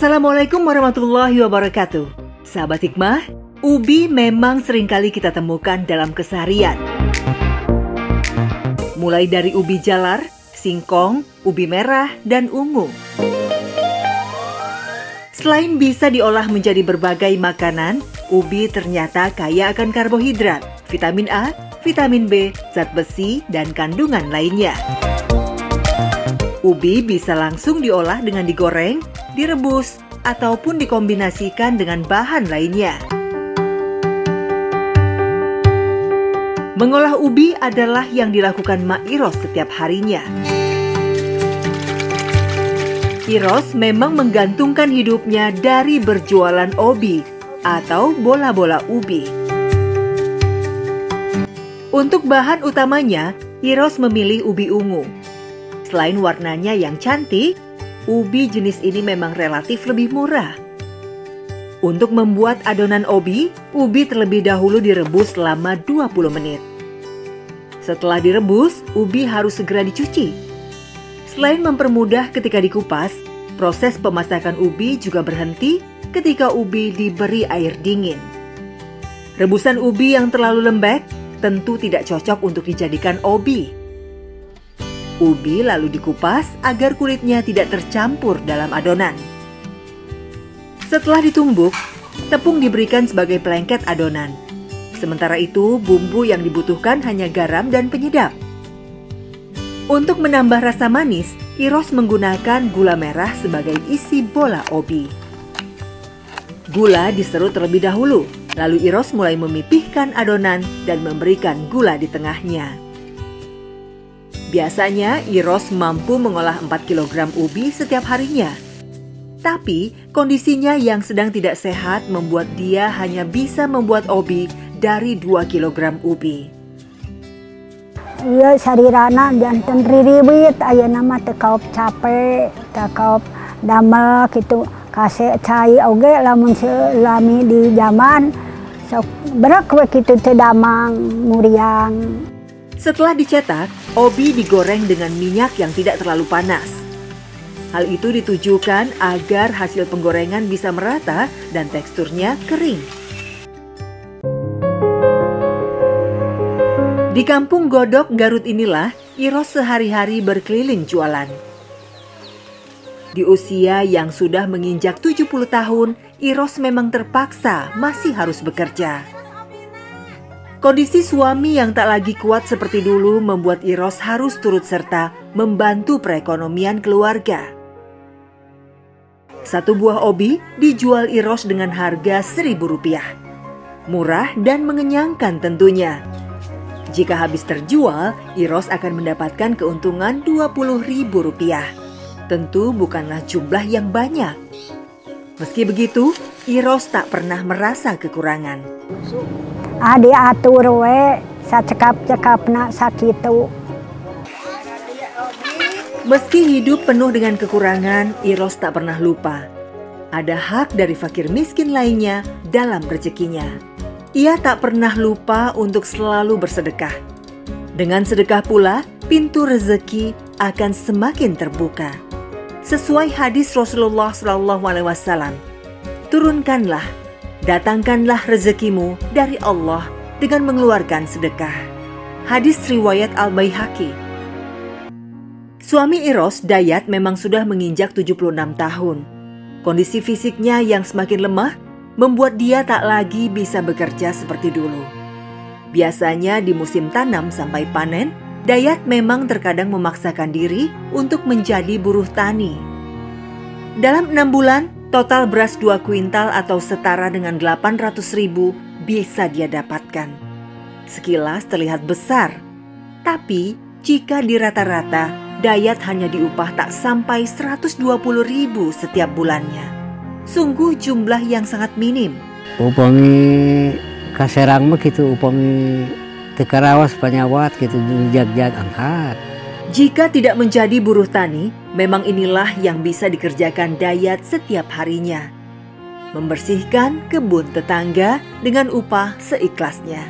Assalamualaikum warahmatullahi wabarakatuh. Sahabat Hikmah, ubi memang seringkali kita temukan dalam keseharian. Mulai dari ubi jalar, singkong, ubi merah, dan ungu. Selain bisa diolah menjadi berbagai makanan, ubi ternyata kaya akan karbohidrat, vitamin A, vitamin B, zat besi, dan kandungan lainnya. Ubi bisa langsung diolah dengan digoreng, direbus, ataupun dikombinasikan dengan bahan lainnya. Mengolah ubi adalah yang dilakukan Mak Iros setiap harinya. Iros memang menggantungkan hidupnya dari berjualan obi atau bola-bola ubi. Untuk bahan utamanya, Iros memilih ubi ungu. Selain warnanya yang cantik, ubi jenis ini memang relatif lebih murah. Untuk membuat adonan ubi terlebih dahulu direbus selama 20 menit. Setelah direbus, ubi harus segera dicuci. Selain mempermudah ketika dikupas, proses pemasakan ubi juga berhenti ketika ubi diberi air dingin. Rebusan ubi yang terlalu lembek tentu tidak cocok untuk dijadikan ubi. Ubi lalu dikupas agar kulitnya tidak tercampur dalam adonan. Setelah ditumbuk, tepung diberikan sebagai pelengket adonan. Sementara itu, bumbu yang dibutuhkan hanya garam dan penyedap. Untuk menambah rasa manis, Iros menggunakan gula merah sebagai isi bola ubi. Gula diserut terlebih dahulu, lalu Iros mulai memipihkan adonan dan memberikan gula di tengahnya. Biasanya, Iros mampu mengolah 4 kg ubi setiap harinya. Tapi, kondisinya yang sedang tidak sehat membuat dia hanya bisa membuat ubi dari 2 kg ubi. Iya, sarirana janten ririwit, ayeuna mah teu kaop capek, teu kaop damel kitu. Kase cai oge lamun selami di zaman sok berak we kitu teu damang muriang. Setelah dicetak, ubi digoreng dengan minyak yang tidak terlalu panas. Hal itu ditujukan agar hasil penggorengan bisa merata dan teksturnya kering. Di kampung Godok, Garut inilah Iros sehari-hari berkeliling jualan. Di usia yang sudah menginjak 70 tahun, Iros memang terpaksa masih harus bekerja. Kondisi suami yang tak lagi kuat seperti dulu membuat Iros harus turut serta membantu perekonomian keluarga. Satu buah ubi dijual Iros dengan harga Rp1.000. Murah dan mengenyangkan tentunya. Jika habis terjual, Iros akan mendapatkan keuntungan Rp20.000. Tentu bukanlah jumlah yang banyak. Meski begitu, Iros tak pernah merasa kekurangan. Diatur we sacekap-cekapna sakitu. Meski hidup penuh dengan kekurangan, Iros tak pernah lupa. Ada hak dari fakir miskin lainnya dalam rezekinya. Ia tak pernah lupa untuk selalu bersedekah. Dengan sedekah pula, pintu rezeki akan semakin terbuka. Sesuai hadis Rasulullah SAW, turunkanlah, datangkanlah rezekimu dari Allah dengan mengeluarkan sedekah. Hadis riwayat Al-Baihaqi. Suami Iros, Dayat, memang sudah menginjak 76 tahun. Kondisi fisiknya yang semakin lemah membuat dia tak lagi bisa bekerja seperti dulu. Biasanya di musim tanam sampai panen, Dayat memang terkadang memaksakan diri untuk menjadi buruh tani. Dalam 6 bulan, total beras 2 kuintal atau setara dengan 800.000 bisa dia dapatkan. Sekilas terlihat besar, tapi jika dirata-rata, Dayat hanya diupah tak sampai 120.000 setiap bulannya. Sungguh jumlah yang sangat minim. Upami kaserang mah gitu, upami tekarawas panyawat gitu, jag-jag angkat. Jika tidak menjadi buruh tani, memang inilah yang bisa dikerjakan Dayat setiap harinya. Membersihkan kebun tetangga dengan upah seikhlasnya.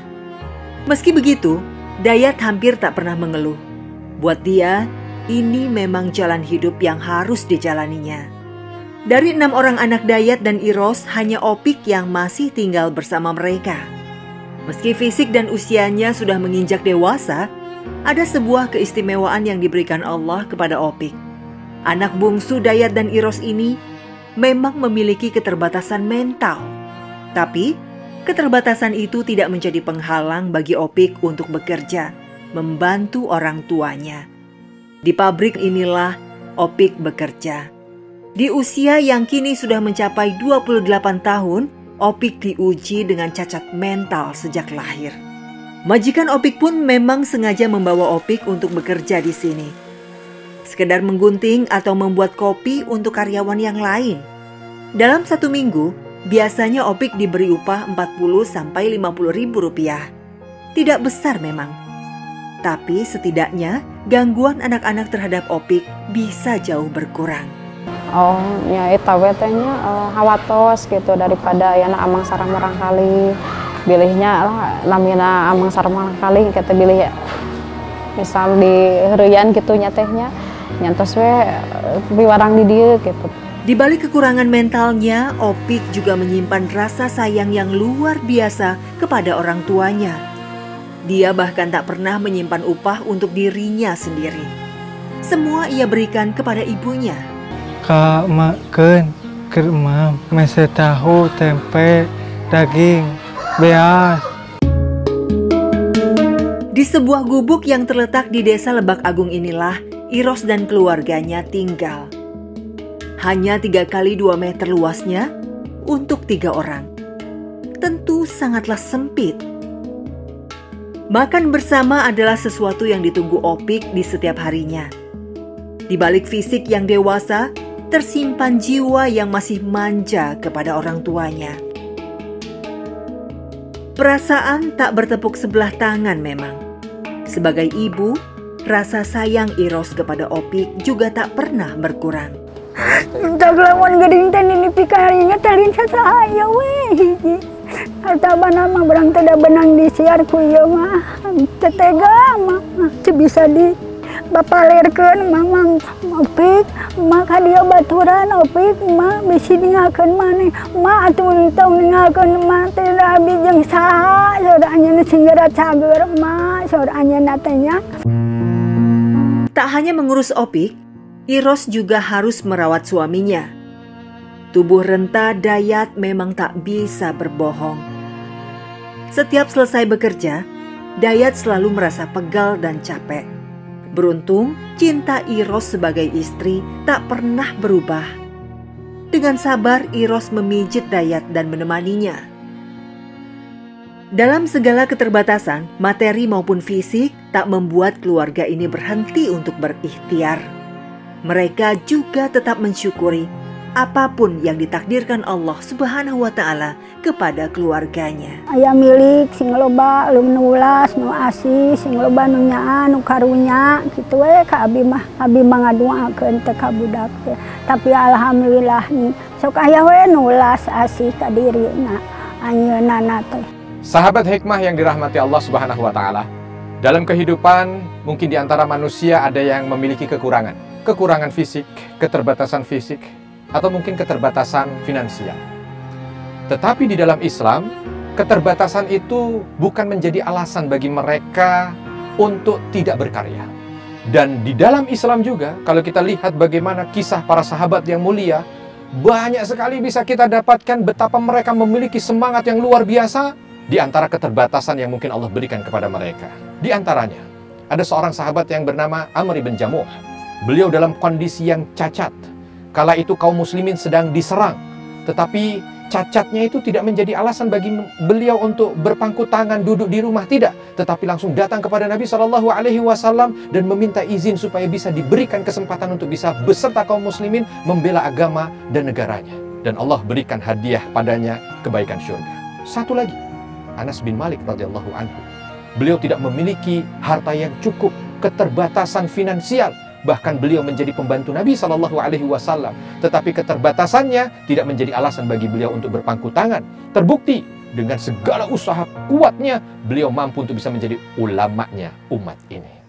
Meski begitu, Dayat hampir tak pernah mengeluh. Buat dia, ini memang jalan hidup yang harus dijalaninya. Dari 6 orang anak Dayat dan Iros, hanya Opik yang masih tinggal bersama mereka. Meski fisik dan usianya sudah menginjak dewasa, ada sebuah keistimewaan yang diberikan Allah kepada Opik. Anak bungsu Dayat dan Iros ini memang memiliki keterbatasan mental. Tapi, keterbatasan itu tidak menjadi penghalang bagi Opik untuk bekerja, membantu orang tuanya. Di pabrik inilah Opik bekerja. Di usia yang kini sudah mencapai 28 tahun, Opik diuji dengan cacat mental sejak lahir. Majikan Opik pun memang sengaja membawa Opik untuk bekerja di sini. Sekedar menggunting atau membuat kopi untuk karyawan yang lain. Dalam 1 minggu, biasanya Opik diberi upah 40-50 ribu rupiah. Tidak besar memang. Tapi setidaknya gangguan anak-anak terhadap Opik bisa jauh berkurang. Oh, ya eta wetenya hawatos gitu daripada yana amang sareng marang kali. Bilihnya lah lamina amang sareng marang kali kita bilih misal di heureyan gitu nya tehnya nyantos we piwarang di dieu gitu. Di balik kekurangan mentalnya, Opik juga menyimpan rasa sayang yang luar biasa kepada orang tuanya. Dia bahkan tak pernah menyimpan upah untuk dirinya sendiri. Semua ia berikan kepada ibunya. Kak makan kermam, mese tahu, tempe, daging, beas. Di sebuah gubuk yang terletak di desa Lebak Agung inilah Iros dan keluarganya tinggal. Hanya 3 kali 2 meter luasnya untuk 3 orang. Tentu sangatlah sempit. Makan bersama adalah sesuatu yang ditunggu Opik di setiap harinya. Di balik fisik yang dewasa, tersimpan jiwa yang masih manja kepada orang tuanya. Perasaan tak bertepuk sebelah tangan memang. Sebagai ibu, rasa sayang Iros kepada Opik juga tak pernah berkurang. Tak lawan geding teh ini pikarinya tarin sasahaya weh. Artabana mah berang teh da benang disiar ku ieu mah. Tetega mah bisa di bapalirkeun mamang Opik, maka dia baturan Opik mah bisi ningalkeun maneh. Mah atuh tong ningalkeun mah teh da abi jeung saha saur anjeunna singgara cager mah saur anjeunna teh nya. Tak hanya mengurus Opik, Iros juga harus merawat suaminya. Tubuh renta Dayat memang tak bisa berbohong. Setiap selesai bekerja, Dayat selalu merasa pegal dan capek. Beruntung, cinta Iros sebagai istri tak pernah berubah. Dengan sabar, Iros memijit Dayat dan menemaninya. Dalam segala keterbatasan, materi maupun fisik tak membuat keluarga ini berhenti untuk berikhtiar. Mereka juga tetap mensyukuri apapun yang ditakdirkan Allah Subhanahu wa Ta'ala kepada keluarganya. Aya milik sing loba nu ulas nu asih sing loba nu nyaan nu karunya kitu we ka abi mah ngaduakeun teh ka budak teh. Tapi alhamdulillah sok aya we nu ulas asih ka dirina anjeunna teh. Sahabat hikmah yang dirahmati Allah Subhanahu wa Ta'ala, dalam kehidupan mungkin di antara manusia ada yang memiliki kekurangan fisik, keterbatasan fisik, atau mungkin keterbatasan finansial. Tetapi di dalam Islam, keterbatasan itu bukan menjadi alasan bagi mereka untuk tidak berkarya. Dan di dalam Islam juga, kalau kita lihat bagaimana kisah para sahabat yang mulia, banyak sekali bisa kita dapatkan betapa mereka memiliki semangat yang luar biasa di antara keterbatasan yang mungkin Allah berikan kepada mereka. Di antaranya, ada seorang sahabat yang bernama Amr bin Jamuh. Beliau dalam kondisi yang cacat. Kala itu kaum muslimin sedang diserang. Tetapi cacatnya itu tidak menjadi alasan bagi beliau untuk berpangku tangan duduk di rumah, tidak. Tetapi langsung datang kepada Nabi SAW dan meminta izin supaya bisa diberikan kesempatan untuk bisa beserta kaum muslimin membela agama dan negaranya. Dan Allah berikan hadiah padanya kebaikan surga. Satu lagi, Anas bin Malik radhiyallahu anhu. Beliau tidak memiliki harta yang cukup, keterbatasan finansial. Bahkan beliau menjadi pembantu Nabi SAW. Tetapi keterbatasannya tidak menjadi alasan bagi beliau untuk berpangku tangan. Terbukti dengan segala usaha kuatnya, beliau mampu untuk bisa menjadi ulamanya umat ini.